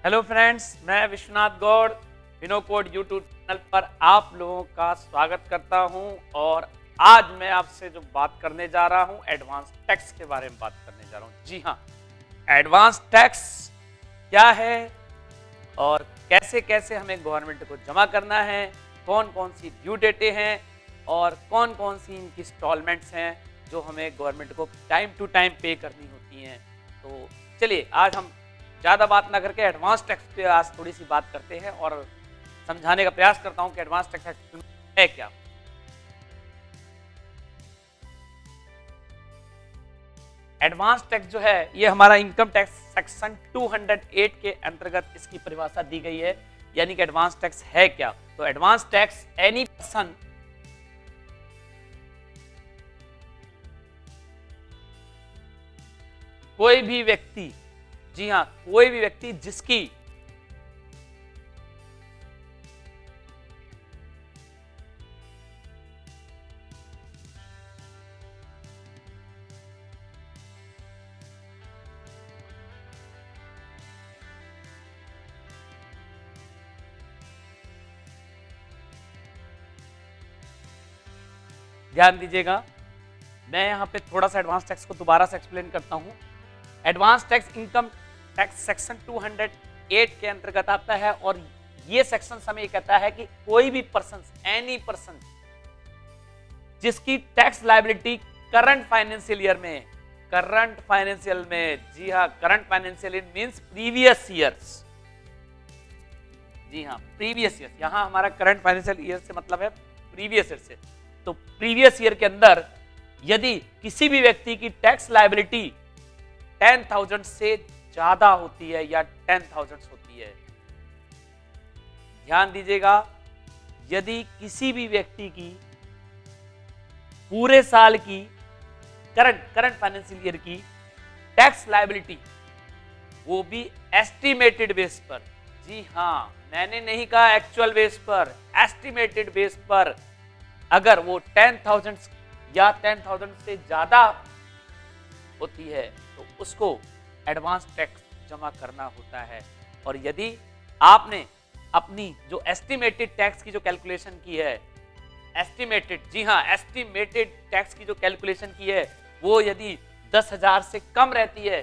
Hello friends, मैं Vishwanath Gaur विनोकोड YouTube channel पर आप लोगों का स्वागत करता हूं। और आज मैं आपसे जो बात करने जा रहा हूं एडवांस टैक्स के बारे में बात करने जा रहा हूं। जी हाँ, एडवांस टैक्स क्या है और कैसे कैसे हमें गवर्नमेंट को जमा करना है, कौन कौन सी ड्यू डेटें हैं और कौन कौन सी इनकी इंस्टॉलमेंट्स हैं जो हमें गवर्नमेंट को टाइम टू टाइम पे करनी होती हैं। तो चलिए आज हम ज़्यादा बात ना करके एडवांस टैक्स पे आज थोड़ी सी बात करते हैं और समझाने का प्रयास करता हूं कि एडवांस टैक्स है क्या। एडवांस टैक्स जो है ये हमारा इनकम टैक्स सेक्शन 208 के अंतर्गत इसकी परिभाषा दी गई है। यानी कि एडवांस टैक्स है क्या। तो एडवांस टैक्स एनी पर्सन कोई भी व्यक्ति, जी हाँ कोई भी व्यक्ति जिसकी ध्यान दीजिएगा, मैं यहां पे थोड़ा सा एडवांस टैक्स को दोबारा से एक्सप्लेन करता हूं। Advance tax income tax section 208 के अंतर्गत आता है और ये सेक्शन हमें कहता है कि कोई भी पर्सन, एनी पर्सन जिसकी tax liability current financial year में, करंट फाइनेंशियल में, जी हाँ current financial year means previous years, जी हाँ प्रीवियस ईयर, यहां हमारा करंट फाइनेंशियल ईयर से मतलब है प्रीवियस ईयर से। तो प्रीवियस ईयर के अंदर यदि किसी भी व्यक्ति की टैक्स लायबिलिटी 10,000 से ज्यादा होती है या 10,000 होती है, ध्यान दीजिएगा, यदि किसी भी व्यक्ति की पूरे साल की करंट फाइनेंशियल ईयर की टैक्स लायबिलिटी, वो भी एस्टिमेटेड बेस पर, जी हां मैंने नहीं कहा एक्चुअल बेस पर, एस्टिमेटेड बेस पर, अगर वो 10,000 या 10,000 से ज्यादा होती है तो उसको एडवांस टैक्स जमा करना होता है। और यदि आपने अपनी जो एस्टिमेटेड टैक्स की जो कैलकुलेशन की है, एस्टिमेटेड, जी हाँ एस्टिमेटेड टैक्स की जो कैलकुलेशन की है वो यदि 10,000 से कम रहती है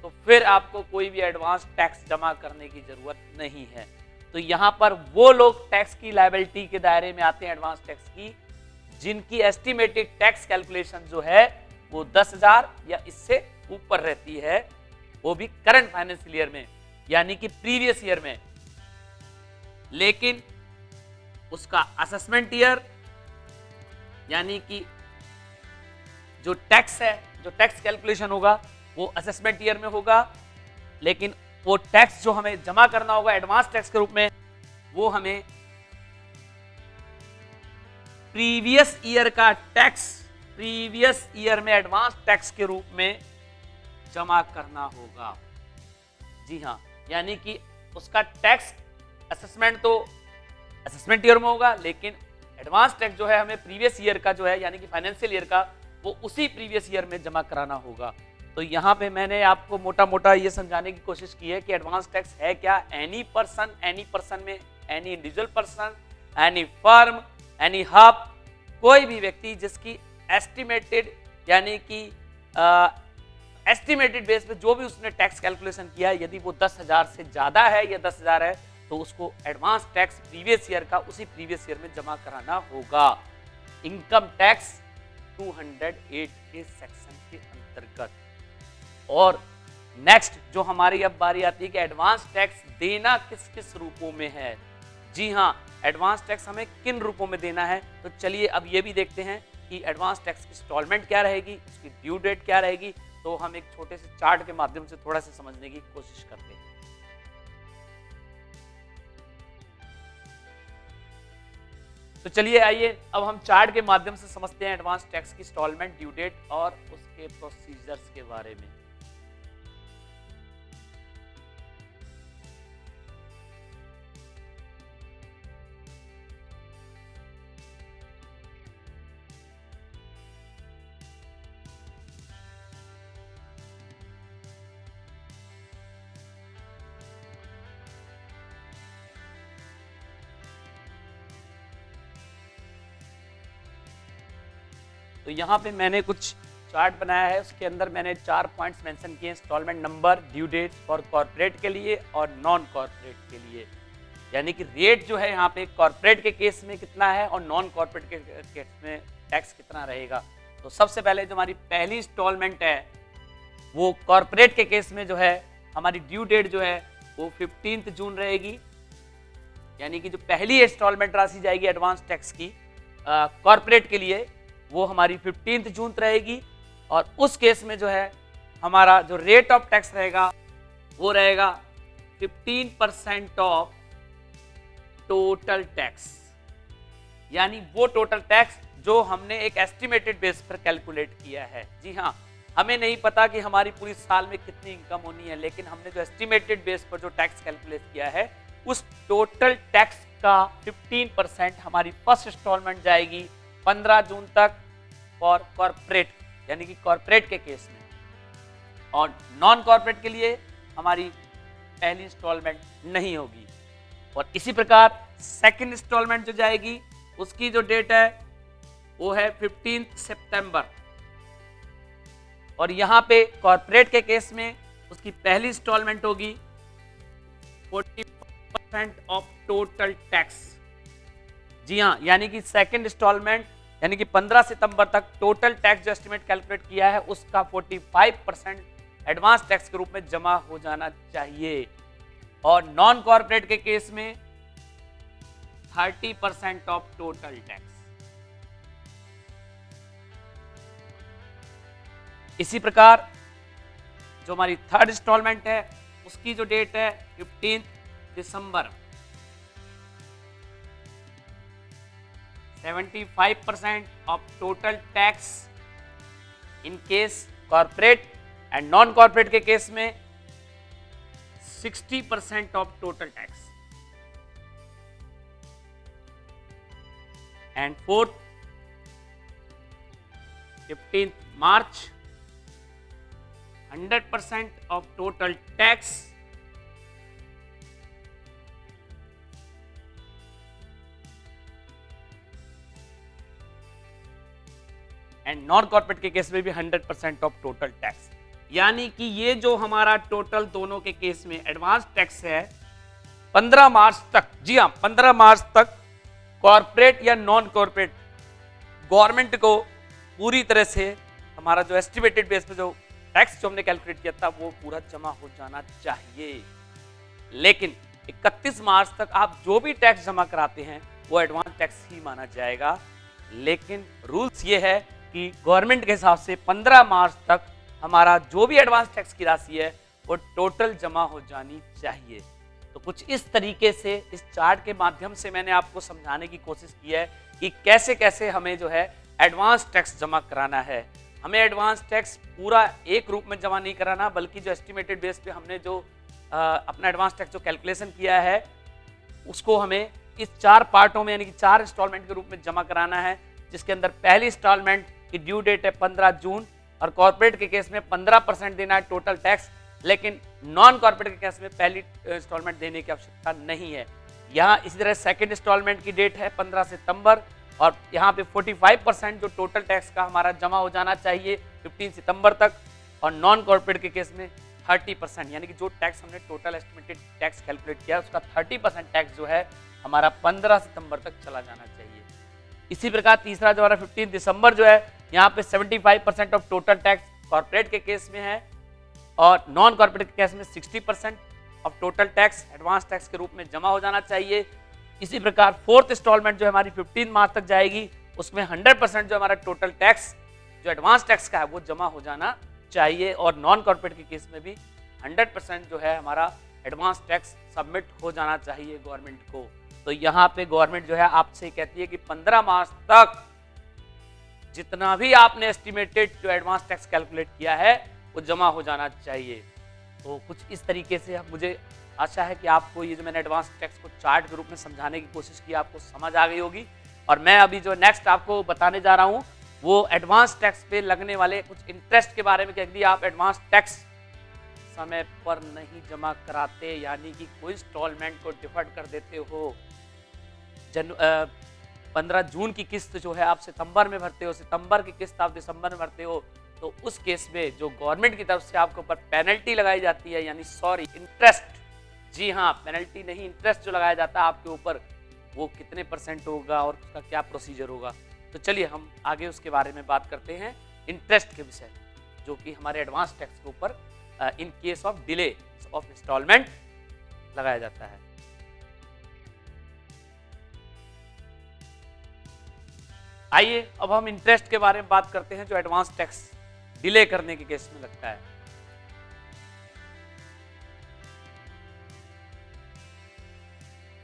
तो फिर आपको कोई भी एडवांस टैक्स जमा करने की जरूरत नहीं है। तो यहां पर वो लोग टैक्स की लायबिलिटी के दायरे में आते हैं एडवांस टैक्स की जिनकी एस्टिमेटेड टैक्स कैलकुलेशन जो है वो 10,000 या इससे ऊपर रहती है, वो भी करंट फाइनेंशियल ईयर में यानी कि प्रीवियस ईयर में। लेकिन उसका असेसमेंट ईयर यानी कि जो टैक्स है, जो टैक्स कैलकुलेशन होगा वो असेसमेंट ईयर में होगा, लेकिन वो टैक्स जो हमें जमा करना होगा एडवांस टैक्स के रूप में वो हमें प्रीवियस ईयर का टैक्स प्रीवियस ईयर में एडवांस टैक्स के रूप में जमा करना होगा। जी हाँ, यानी कि उसका टैक्स असेसमेंट तो असेसमेंट ईयर में होगा, लेकिन एडवांस टैक्स जो है हमें प्रीवियस ईयर का जो है यानी कि फाइनेंशियल ईयर का वो उसी प्रीवियस ईयर में जमा कराना होगा। तो यहाँ पे मैंने आपको मोटा मोटा ये समझाने की कोशिश की है कि एडवांस टैक्स है क्या। एनी पर्सन में any individual person, any firm, any hub, कोई भी व्यक्ति जिसकी एस्टिमेटेड यानी कि एस्टिमेटेड बेस पे जो भी उसने टैक्स कैलकुलेशन किया है यदि वो 10,000 से ज्यादा है या 10,000 है तो उसको एडवांस टैक्स प्रीवियस ईयर का उसी प्रीवियस ईयर में जमा कराना होगा इनकम टैक्स 208 के सेक्शन के अंतर्गत। और नेक्स्ट जो हमारी अब बारी आती है कि एडवांस टैक्स देना किस किस रूपों में है। जी हाँ, एडवांस टैक्स हमें किन रूपों में देना है, तो चलिए अब ये भी देखते हैं कि एडवांस टैक्स की इंस्टॉलमेंट क्या रहेगी, उसकी ड्यू डेट क्या रहेगी। तो हम एक छोटे से चार्ट के माध्यम से थोड़ा सा समझने की कोशिश करते हैं। तो चलिए आइए अब हम चार्ट के माध्यम से समझते हैं एडवांस टैक्स की इंस्टॉलमेंट, ड्यू डेट और उसके प्रोसीजर्स के बारे में। तो यहाँ पे मैंने कुछ चार्ट बनाया है, उसके अंदर मैंने 4 पॉइंट्स मेंशन किए, instalment number, due date for corporate के लिए और नॉन कॉर्पोरेट के लिए। यानी कि रेट जो है यहाँ पे कॉर्पोरेट के केस में कितना है और नॉन कॉर्पोरेट के केस में टैक्स कितना रहेगा। तो सबसे पहले जो हमारी पहली इंस्टॉलमेंट है वो कॉर्पोरेट के केस में जो है हमारी ड्यू डेट जो है वो 15 जून रहेगी। यानी कि जो पहली इंस्टॉलमेंट राशि जाएगी एडवांस टैक्स की कॉर्पोरेट के लिए वो हमारी 15 जून रहेगी। और उस केस में जो है हमारा जो रेट ऑफ टैक्स रहेगा वो रहेगा 15% ऑफ टोटल टैक्स। यानी वो टोटल टैक्स जो हमने एक एस्टिमेटेड बेस पर कैलकुलेट किया है। जी हाँ, हमें नहीं पता कि हमारी पूरी साल में कितनी इनकम होनी है, लेकिन हमने जो एस्टिमेटेड बेस पर जो टैक्स कैलकुलेट किया है उस टोटल टैक्स का 15% हमारी फर्स्ट इंस्टॉलमेंट जाएगी 15 जून तक फॉर कॉर्पोरेट, यानी कि कॉर्पोरेट के केस में। और नॉन कॉर्पोरेट के लिए हमारी पहली इंस्टॉलमेंट नहीं होगी। और इसी प्रकार सेकंड इंस्टॉलमेंट जो जाएगी उसकी जो डेट है वो है 15 सितंबर। और यहाँ पे कॉर्पोरेट के केस में उसकी पहली इंस्टॉलमेंट होगी 40% ऑफ टोटल टैक्स। जी हाँ, यानी कि सेकंड इंस्टॉलमेंट यानी कि 15 सितंबर तक टोटल टैक्स जो एस्टिमेट कैलकुलेट किया है उसका 45% एडवांस टैक्स के रूप में जमा हो जाना चाहिए। और नॉन कॉर्पोरेट के केस में 30% ऑफ टोटल टैक्स। इसी प्रकार जो हमारी थर्ड इंस्टॉलमेंट है उसकी जो डेट है 15 दिसंबर। 75% of total tax in case corporate and non corporate के केस में 60% of total tax. And fourth 15 March 100% of total tax and non corporate के केस में भी 100% ऑफ टोटल टैक्स। यानी कि ये जो हमारा टोटल दोनों के केस में एडवांस टैक्स है 15 मार्च तक, जी हाँ 15 मार्च तक कॉर्पोरेट या नॉन कॉर्पोरेट गवर्नमेंट को पूरी तरह से हमारा जो एस्टिमेटेड बेस पे जो टैक्स जो हमने कैलकुलेट किया था वो पूरा जमा हो जाना चाहिए। लेकिन 31 मार्च तक आप जो भी टैक्स जमा कराते हैं वो एडवांस टैक्स ही माना जाएगा। लेकिन रूल्स ये है कि गवर्नमेंट के हिसाब से 15 मार्च तक हमारा जो भी एडवांस टैक्स की राशि है वो टोटल जमा हो जानी चाहिए। तो कुछ इस तरीके से इस चार्ट के माध्यम से मैंने आपको समझाने की कोशिश की है कि कैसे कैसे हमें जो है एडवांस टैक्स जमा कराना है। हमें एडवांस टैक्स पूरा एक रूप में जमा नहीं कराना, बल्कि जो एस्टिमेटेड बेस पे हमने जो अपना एडवांस टैक्स जो कैलकुलेशन किया है उसको हमें इस 4 पार्टों में यानी कि 4 इंस्टॉलमेंट के रूप में जमा कराना है, जिसके अंदर पहली इंस्टॉलमेंट की ड्यू डेट है 15 जून और कॉर्पोरेट के केस में 15% देना है टोटल टैक्स। लेकिन नॉन कॉर्पोरेट के केस में पहली इंस्टॉलमेंट देने की आवश्यकता नहीं है। यहाँ इसी तरह सेकंड इंस्टॉलमेंट की डेट है 15 सितंबर और यहाँ पे 45% जो टोटल टैक्स का हमारा जमा हो जाना चाहिए 15 सितंबर तक। और नॉन कॉर्पोरेट के केस में 30% यानी कि जो टैक्स हमने टोटल एस्टिमेटेड टैक्स कैलकुलेट किया उसका 30% टैक्स जो है हमारा 15 सितंबर तक चला जाना चाहिए। इसी प्रकार तीसरा जो हमारा 15 दिसंबर जो है यहाँ पे 75% ऑफ टोटल टैक्स कॉर्पोरेट के केस में है और नॉन कॉर्पोरेट के केस में 60% of total tax advance tax के रूप में जमा हो जाना चाहिए। इसी प्रकार फोर्थ इंस्टॉलमेंट जो हमारी 15 मार्च तक जाएगी उसमें 100% जो हमारा टोटल टैक्स जो एडवांस टैक्स का है वो जमा हो जाना चाहिए। और नॉन कॉर्पोरेट के केस में भी 100% जो है हमारा एडवांस टैक्स सबमिट हो जाना चाहिए गवर्नमेंट को। तो यहाँ पे गवर्नमेंट जो है आपसे कहती है कि 15 मार्च तक जितना भी आपने एस्टिमेटेड जो एडवांस टैक्स कैलकुलेट किया है वो जमा हो जाना चाहिए। तो कुछ इस तरीके से मुझे आशा है कि आपको ये जो मैंने एडवांस टैक्स को चार्ट के रूप में समझाने की कोशिश की आपको समझ आ गई होगी। और मैं अभी जो नेक्स्ट आपको बताने जा रहा हूँ वो एडवांस टैक्स पे लगने वाले कुछ इंटरेस्ट के बारे में। यदि आप एडवांस टैक्स समय पर नहीं जमा कराते यानी कि कोई इंस्टॉलमेंट को डिफर्ड कर देते हो 15 जून की किस्त जो है आप सितंबर में भरते हो, सितंबर की किस्त आप दिसंबर में भरते हो, तो उस केस में जो गवर्नमेंट की तरफ से आपके ऊपर पेनल्टी लगाई जाती है, यानी सॉरी इंटरेस्ट, जी हाँ पेनल्टी नहीं इंटरेस्ट जो लगाया जाता है आपके ऊपर, वो कितने % होगा और उसका क्या प्रोसीजर होगा। तो चलिए हम आगे उसके बारे में बात करते हैं, इंटरेस्ट के विषय में, जो कि हमारे एडवांस टैक्स के ऊपर in case of delay of instalment लगाया जाता है। आइए अब हम इंटरेस्ट के बारे में बात करते हैं जो एडवांस टैक्स डिले करने के केस में लगता है।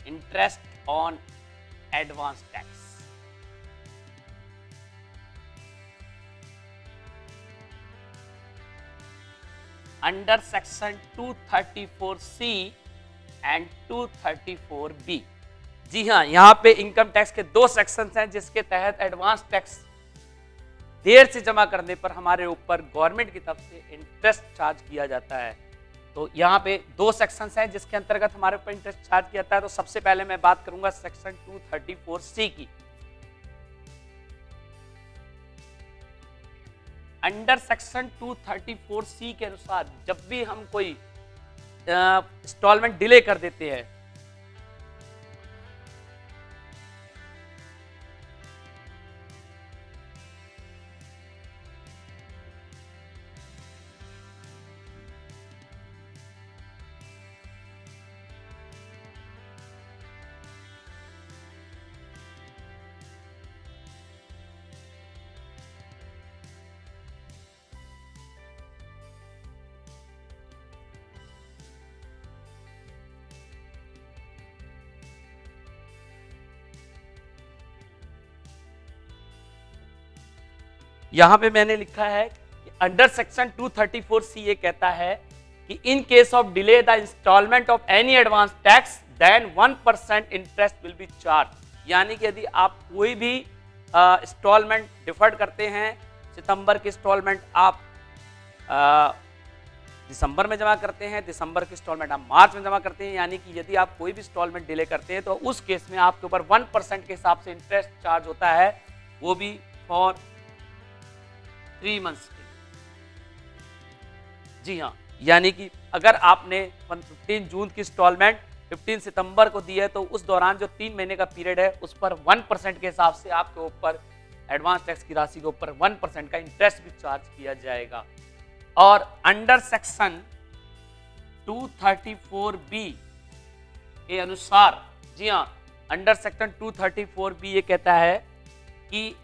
Interest on advance tax, under section 234C and 234B। जी हाँ, यहाँ पे इनकम टैक्स के 2 सेक्शंस हैं जिसके तहत एडवांस टैक्स देर से जमा करने पर हमारे ऊपर गवर्नमेंट की तरफ से इंटरेस्ट चार्ज किया जाता है। तो यहाँ पे 2 सेक्शंस हैं जिसके अंतर्गत हमारे ऊपर इंटरेस्ट चार्ज किया जाता है। तो सबसे पहले मैं बात करूंगा सेक्शन 234C की। अंडर सेक्शन 234C के अनुसार जब भी हम कोई इंस्टॉलमेंट डिले कर देते हैं, यहां पे मैंने लिखा है कि अंडर सेक्शन 234C ये कहता है कि in case of delay the instalment of any advance tax then 1% interest will be charge. यानी कि यदि आप कोई भी इंस्टॉलमेंट डिफर्ड करते हैं, सितंबर की इंस्टॉलमेंट आप दिसंबर में जमा करते हैं, दिसंबर की इंस्टॉलमेंट आप मार्च में जमा करते हैं, यानी कि यदि आप कोई भी इंस्टॉलमेंट डिले करते हैं तो उस केस में आपके ऊपर 1% के हिसाब से इंटरेस्ट चार्ज होता है, वो भी फॉर 3 मंथ्स के। जी हाँ, यानी कि अगर आपने 15 जून की इंस्टॉलमेंट 15 सितंबर को दी है तो उस दौरान जो 3 महीने का पीरियड है उस पर 1% के हिसाब से आपके ऊपर एडवांस टैक्स की राशि के ऊपर 1% का इंटरेस्ट भी चार्ज किया जाएगा। और अंडर सेक्शन 234B के अनुसार, जी हाँ, अंडर सेक्शन 234B ये कहता है कि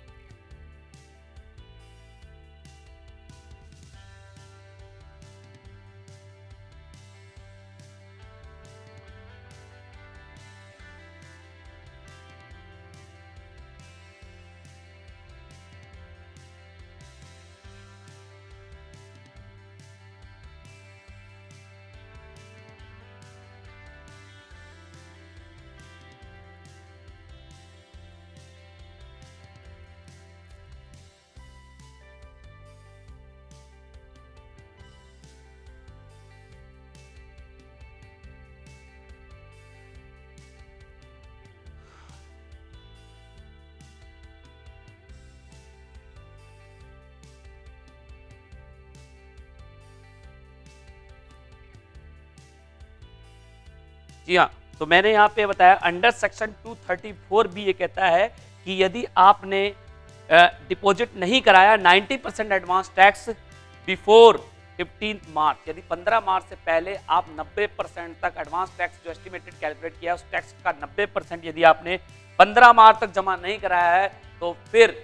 जी हाँ, तो मैंने यहाँ पे बताया अंडर सेक्शन 234B ये कहता है कि यदि आपने डिपॉजिट नहीं कराया 90% एडवांस टैक्स बिफोर 15 मार्च, यदि 15 मार्च से पहले आप 90% तक एडवांस टैक्स जो एस्टिमेटेड कैलकुलेट किया उस टैक्स का 90% यदि आपने 15 मार्च तक जमा नहीं कराया है तो फिर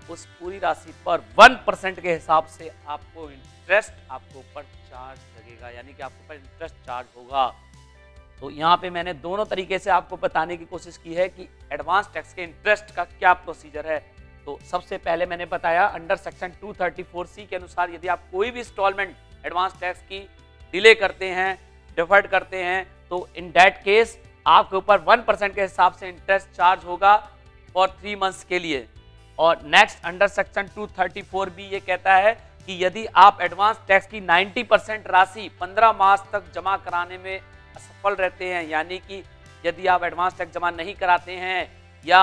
उस पूरी राशि पर 1% के हिसाब से आपको इंटरेस्ट आपको ऊपर चार्ज लगेगा, यानी कि आपको ऊपर इंटरेस्ट चार्ज होगा। तो यहाँ पे मैंने दोनों तरीके से आपको बताने की कोशिश की है कि एडवांस टैक्स के इंटरेस्ट का क्या प्रोसीजर है। तो सबसे पहले मैंने बताया अंडर सेक्शन 234C के अनुसार यदि आप कोई भी इंस्टॉलमेंट एडवांस टैक्स की डिले करते हैं, डिफर्ड करते हैं, तो इन दैट केस आपके ऊपर 1% के हिसाब से इंटरेस्ट चार्ज होगा फॉर 3 मंथ्स के लिए। और नेक्स्ट अंडर सेक्शन 234B ये कहता है कि यदि आप एडवांस टैक्स की 90% राशि 15 मार्च तक जमा कराने में असफल रहते हैं, यानी कि यदि आप एडवांस टैक्स जमा नहीं कराते हैं या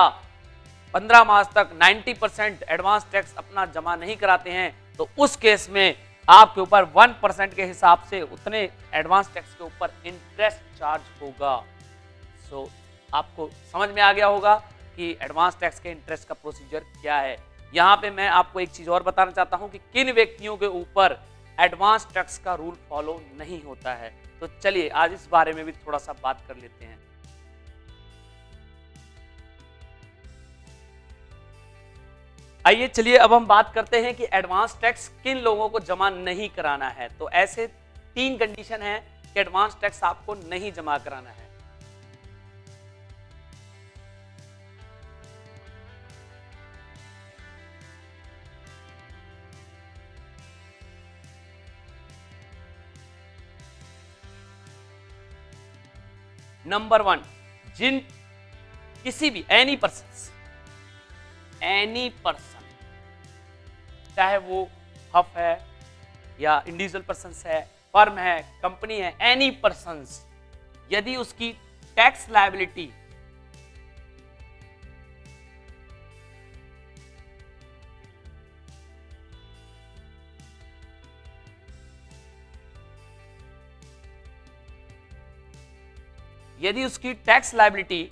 15 मास तक 90% एडवांस टैक्स अपना जमा नहीं कराते हैं, तो उस केस में आपके ऊपर 1% के हिसाब से उतने एडवांस टैक्स के ऊपर इंटरेस्ट चार्ज होगा। सो आपको समझ में आ गया होगा कि एडवांस टैक्स के इंटरेस्ट का प्रोसीजर क्या है। यहाँ पे मैं आपको एक चीज और बताना चाहता हूँ कि किन व्यक्तियों के ऊपर एडवांस टैक्स का रूल फॉलो नहीं होता है। तो चलिए आज इस बारे में भी थोड़ा सा बात कर लेते हैं। आइए चलिए अब हम बात करते हैं कि एडवांस टैक्स किन लोगों को जमा नहीं कराना है। तो ऐसे 3 कंडीशन हैं कि एडवांस टैक्स आपको नहीं जमा कराना है। नंबर 1, जिन किसी भी एनी पर्सन चाहे वो हफ है या इंडिविजुअल पर्सन है, फर्म है, कंपनी है, एनी पर्सन्स, यदि उसकी टैक्स लायबिलिटी टैक्स लायबिलिटी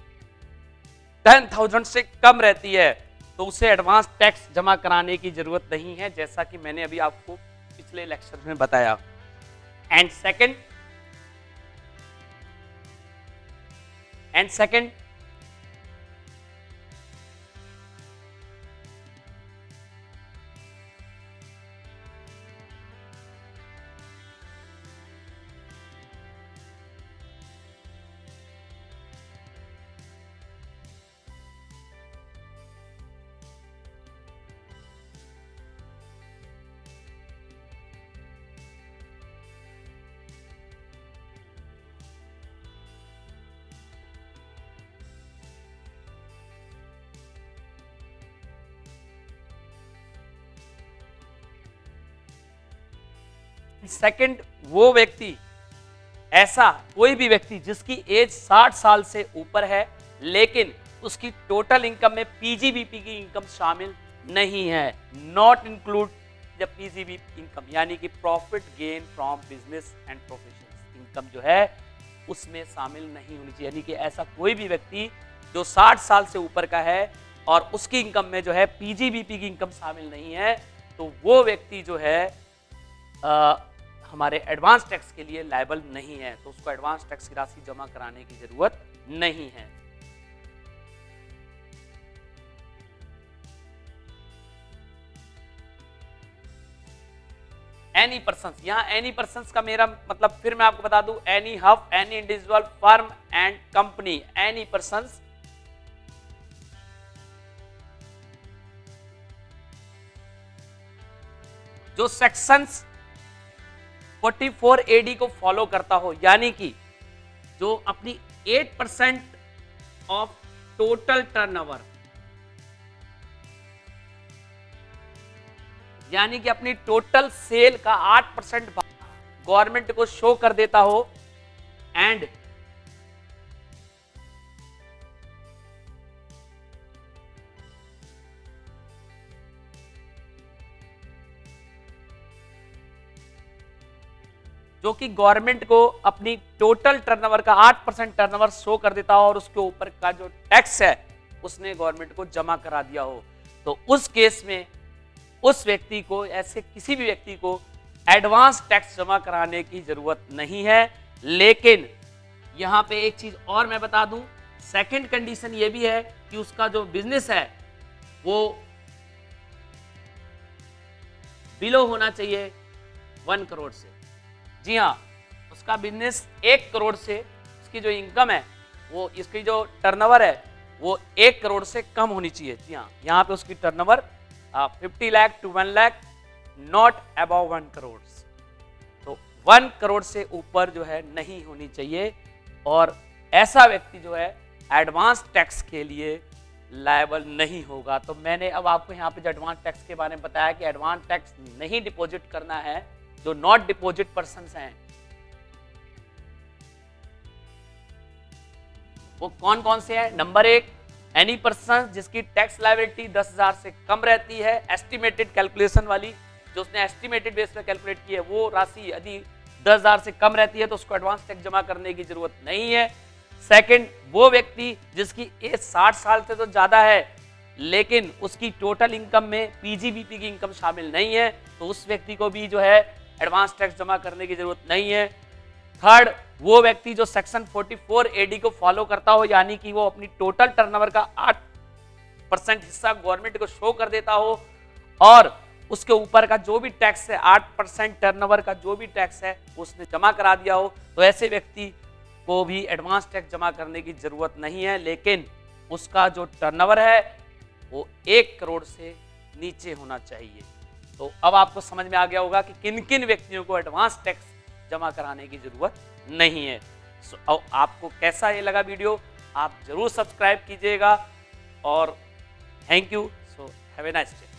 10,000 से कम रहती है तो उसे एडवांस टैक्स जमा कराने की जरूरत नहीं है, जैसा कि मैंने अभी आपको पिछले लेक्चर में बताया। एंड सेकंड वो व्यक्ति, ऐसा कोई भी व्यक्ति जिसकी एज 60 साल से ऊपर है लेकिन उसकी टोटल इनकम में पीजीबीपी की इनकम शामिल नहीं है, not include the PGBP income, यानी कि profit gain from business and profession income जो है उसमें शामिल नहीं होनी चाहिए। यानी कि ऐसा कोई भी व्यक्ति जो 60 साल से ऊपर का है और उसकी इनकम में जो है पीजीबीपी की इनकम शामिल नहीं है, तो वो व्यक्ति जो है हमारे एडवांस टैक्स के लिए लायबल नहीं है, तो उसको एडवांस टैक्स की राशि जमा कराने की जरूरत नहीं है। एनी पर्सन, यहां एनी पर्सन का मेरा मतलब फिर मैं आपको बता दूं, any hub, any individual, firm and company, any person जो सेक्शंस 44 AD को फॉलो करता हो, यानी कि जो अपनी 8% ऑफ टोटल टर्नओवर, यानी कि अपनी टोटल सेल का 8% गवर्नमेंट को शो कर देता हो एंड जो कि गवर्नमेंट को अपनी टोटल टर्नओवर का 8% टर्नओवर शो कर देता हो और उसके ऊपर का जो टैक्स है उसने गवर्नमेंट को जमा करा दिया हो, तो उस केस में उस व्यक्ति को, ऐसे किसी भी व्यक्ति को एडवांस टैक्स जमा कराने की जरूरत नहीं है। लेकिन यहां पे एक चीज और मैं बता दूं, सेकंड कंडीशन ये भी है कि उसका जो बिजनेस है वो बिलो होना चाहिए 1 करोड़ से। जी हाँ, उसका बिजनेस 1 करोड़ से, उसकी जो इनकम है वो, इसकी जो टर्नओवर है वो 1 करोड़ से कम होनी चाहिए। जी हाँ, यहाँ पे उसकी turnover 50 lakh to 1 lakh, not above 1 crore. तो 1 करोड़ से ऊपर जो है नहीं होनी चाहिए और ऐसा व्यक्ति जो है एडवांस टैक्स के लिए लायबल नहीं होगा। तो मैंने अब आपको यहाँ पे जो एडवांस टैक्स के बारे में बताया कि एडवांस टैक्स नहीं डिपॉजिट करना है, जो नॉट डिपॉजिट पर्सन्स हैं वो कौन कौन से हैं। नंबर 1, एनी पर्सन जिसकी टैक्स लायबिलिटी 10,000 से कम रहती है, एस्टिमेटेड कैलकुलेशन वाली, जो उसने एस्टिमेटेड बेस पर कैलकुलेट की है, वो राशि यदि 10,000 से कम रहती है तो उसको एडवांस टैक्स जमा करने की जरूरत नहीं है। सेकंड, वो व्यक्ति जिसकी एज 60 साल से तो ज्यादा है लेकिन उसकी टोटल इनकम में पीजीबीपी की इनकम शामिल नहीं है, तो उस व्यक्ति को भी जो है एडवांस टैक्स जमा करने की जरूरत नहीं है। थर्ड, वो व्यक्ति जो सेक्शन 44 एडी को फॉलो करता हो, यानी कि वो अपनी टोटल टर्नओवर का 8% हिस्सा गवर्नमेंट को शो कर देता हो और उसके ऊपर का जो भी टैक्स है 8% टर्नओवर का जो भी टैक्स है उसने जमा करा दिया हो, तो ऐसे व्यक्ति को भी एडवांस टैक्स जमा करने की जरूरत नहीं है, लेकिन उसका जो टर्नओवर है वो 1 करोड़ से नीचे होना चाहिए। तो अब आपको समझ में आ गया होगा कि किन किन व्यक्तियों को एडवांस टैक्स जमा कराने की जरूरत नहीं है। अब आपको कैसा ये लगा वीडियो, आप जरूर सब्सक्राइब कीजिएगा और thank you. So have a nice day.